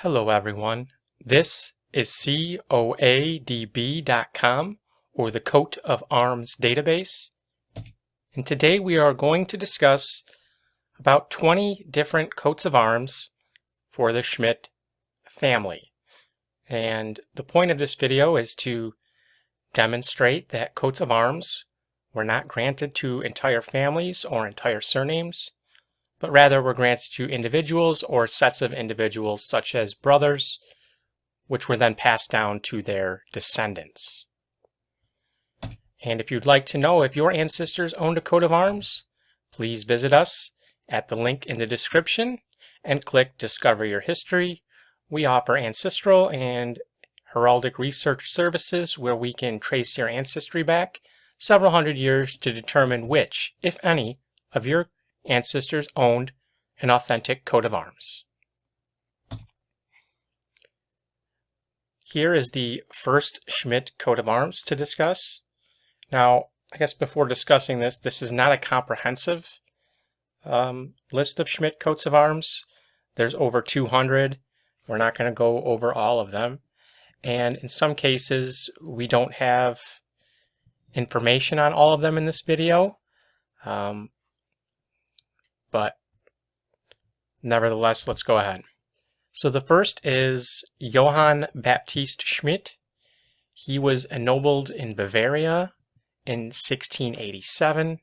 Hello everyone, this is coadb.com, or the Coat of Arms database, and today we are going to discuss about 20 different coats of arms for the Schmidt family. And the point of this video is to demonstrate that coats of arms were not granted to entire families or entire surnames, but rather were granted to individuals or sets of individuals such as brothers, which were then passed down to their descendants. And if you'd like to know if your ancestors owned a coat of arms, please visit us at the link in the description and click Discover Your History. We offer ancestral and heraldic research services where we can trace your ancestry back several hundred years to determine which, if any, of your ancestors owned an authentic coat of arms. Here is the first Schmidt coat of arms to discuss. Now, I guess before discussing this, this is not a comprehensive list of Schmidt coats of arms. There's over 200. We're not going to go over all of them. And in some cases, we don't have information on all of them in this video. But nevertheless, let's go ahead. So the first is Johann Baptiste Schmidt. He was ennobled in Bavaria in 1687,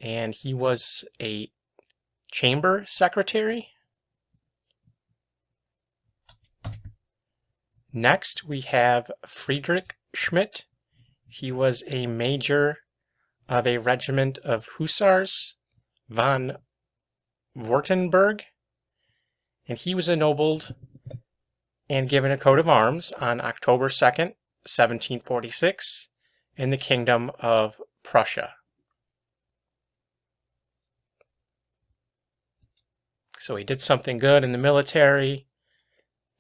and he was a chamber secretary. Next, we have Friedrich Schmidt. He was a major of a regiment of Hussars von Wartenberg, and he was ennobled and given a coat of arms on October 2nd, 1746, in the Kingdom of Prussia. So he did something good in the military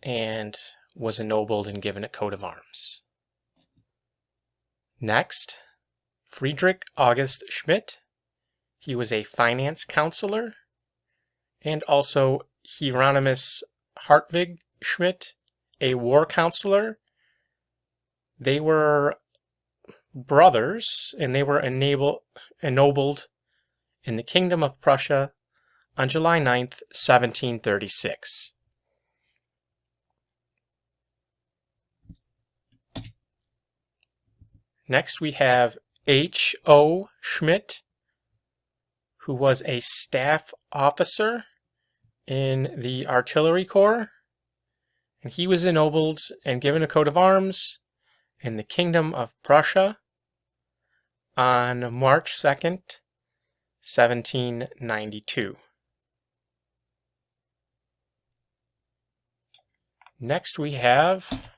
and was ennobled and given a coat of arms. Next, Friedrich August Schmidt. He was a finance counselor, and also Hieronymus Hartwig Schmidt, a war counselor. They were brothers, and they were ennobled in the Kingdom of Prussia on July 9th, 1736. Next we have H.O. Schmidt, who was a staff officer in the artillery corps, and he was ennobled and given a coat of arms in the Kingdom of Prussia on March 2nd, 1792. Next we have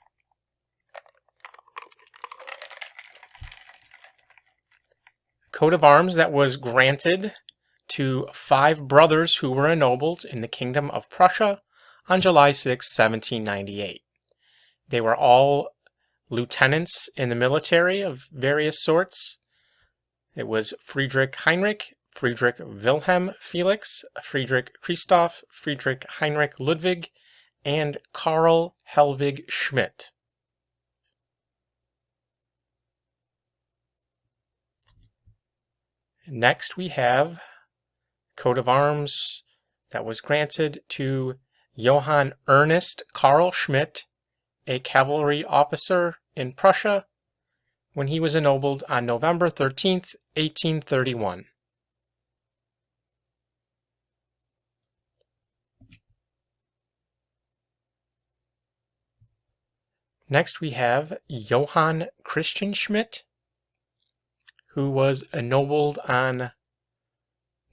coat of arms that was granted to 5 brothers who were ennobled in the Kingdom of Prussia on July 6, 1798. They were all lieutenants in the military of various sorts. It was Friedrich Heinrich, Friedrich Wilhelm Felix, Friedrich Christoph, Friedrich Heinrich Ludwig, and Karl Hellwig Schmidt. Next we have coat of arms that was granted to Johann Ernest Karl Schmidt, a cavalry officer in Prussia, when he was ennobled on November 13th, 1831. Next we have Johann Christian Schmidt, who was ennobled on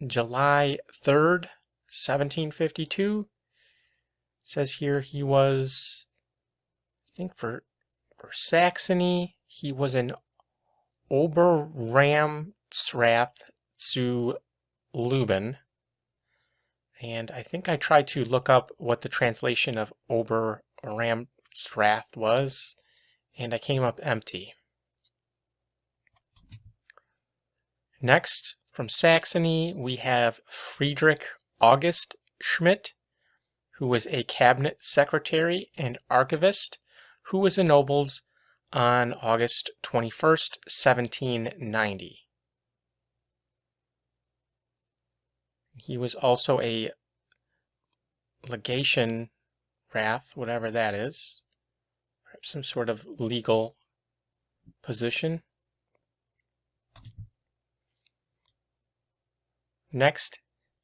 July 3rd, 1752. It says here he was, I think for Saxony, he was an Oberramtsrath zu Lüben. And I think I tried to look up what the translation of Oberramtsrath was, and I came up empty. Next, from Saxony, we have Friedrich August Schmidt, who was a cabinet secretary and archivist, who was ennobled on August 21st, 1790. He was also a legation wrath, whatever that is, perhaps some sort of legal position. Next,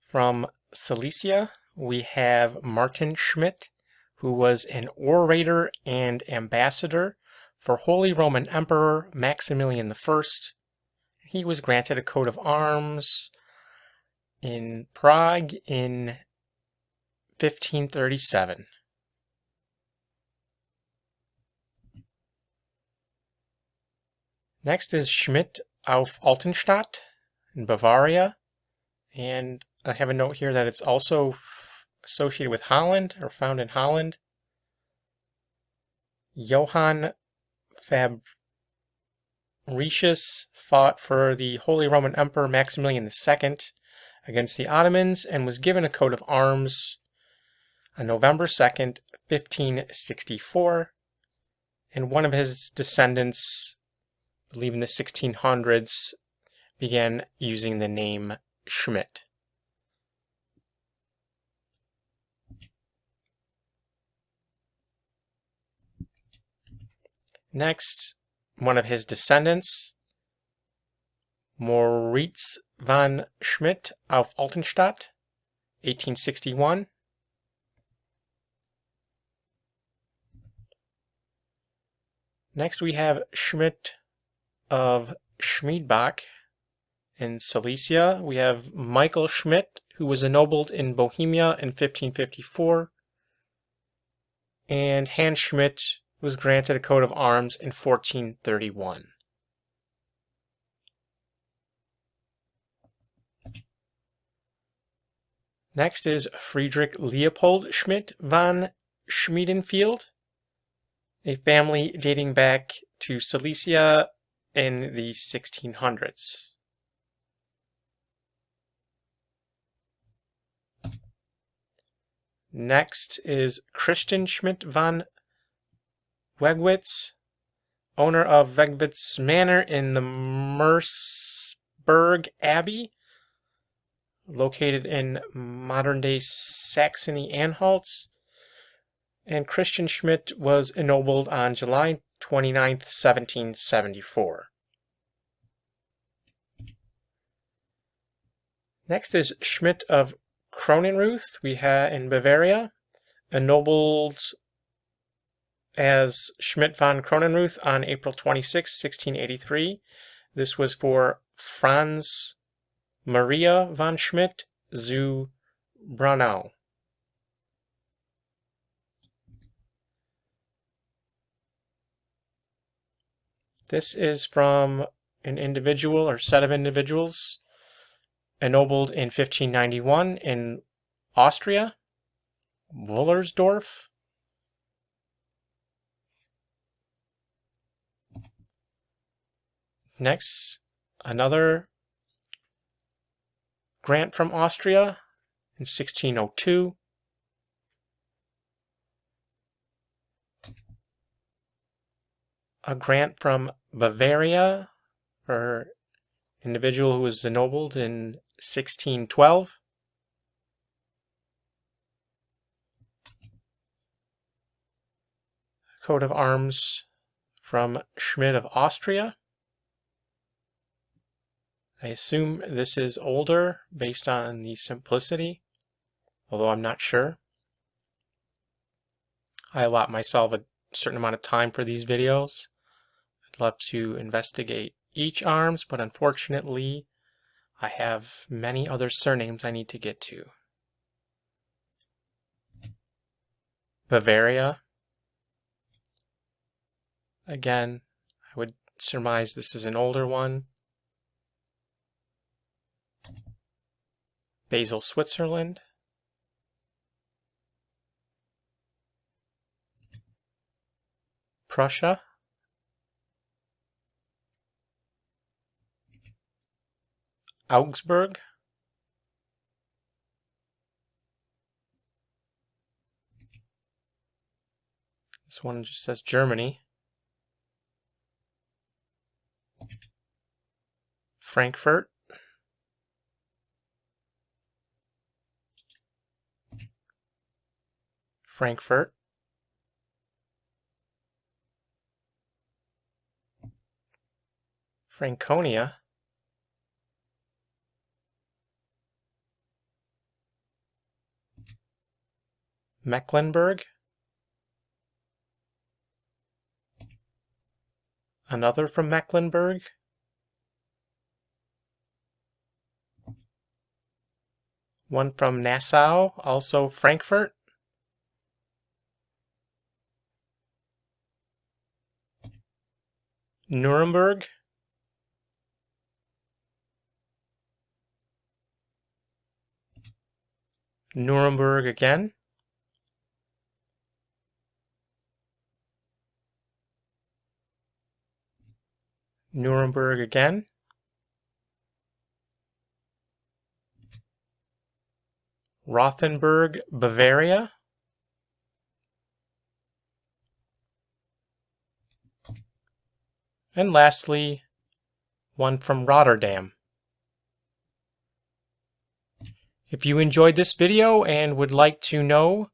from Silesia, we have Martin Schmidt, who was an orator and ambassador for Holy Roman Emperor Maximilian I. He was granted a coat of arms in Prague in 1537. Next is Schmidt auf Altenstadt in Bavaria, and I have a note here that it's also associated with Holland, or found in Holland. Johann Fabricius fought for the Holy Roman Emperor Maximilian II against the Ottomans and was given a coat of arms on November 2nd, 1564, and one of his descendants, I believe in the 1600s, began using the name Schmidt. Next, one of his descendants, Moritz von Schmidt auf Altenstadt, 1861. Next we have Schmidt of Schmiedbach in Silesia. We have Michael Schmidt, who was ennobled in Bohemia in 1554. And Hans Schmidt was granted a coat of arms in 1431. Next is Friedrich Leopold Schmidt von Schmiedenfeld, a family dating back to Silesia in the 1600s. Next is Christian Schmidt von Wegwitz, owner of Wegwitz Manor in the Merseburg Abbey, located in modern-day Saxony-Anhalt. And Christian Schmidt was ennobled on July 29th, 1774. Next is Schmidt of Kronenruth, we have in Bavaria, ennobled as Schmidt von Kronenruth on April 26, 1683. This was for Franz Maria von Schmidt zu Braunau. This is from an individual or set of individuals ennobled in 1591 in Austria, Wullersdorf. Next, another grant from Austria in 1602. A grant from Bavaria for individual who was ennobled in 1612. Coat of arms from Schmidt of Austria. I assume this is older based on the simplicity, although I'm not sure. I allot myself a certain amount of time for these videos. I'd love to investigate each arms, but unfortunately I have many other surnames I need to get to. Bavaria. Again, I would surmise this is an older one. Basel, Switzerland. Prussia. Augsburg. This one just says Germany. Frankfurt. Frankfurt. Franconia. Mecklenburg. Another from Mecklenburg. One from Nassau, also Frankfurt. Nuremberg. Nuremberg again. Nuremberg again. Rothenburg, Bavaria. And lastly, one from Rotterdam. If you enjoyed this video and would like to know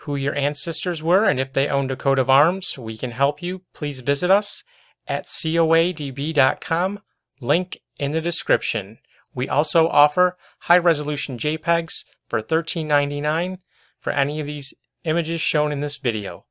who your ancestors were and if they owned a coat of arms, we can help you. Please visit us at coadb.com, link in the description. We also offer high-resolution JPEGs for $13.99 for any of these images shown in this video.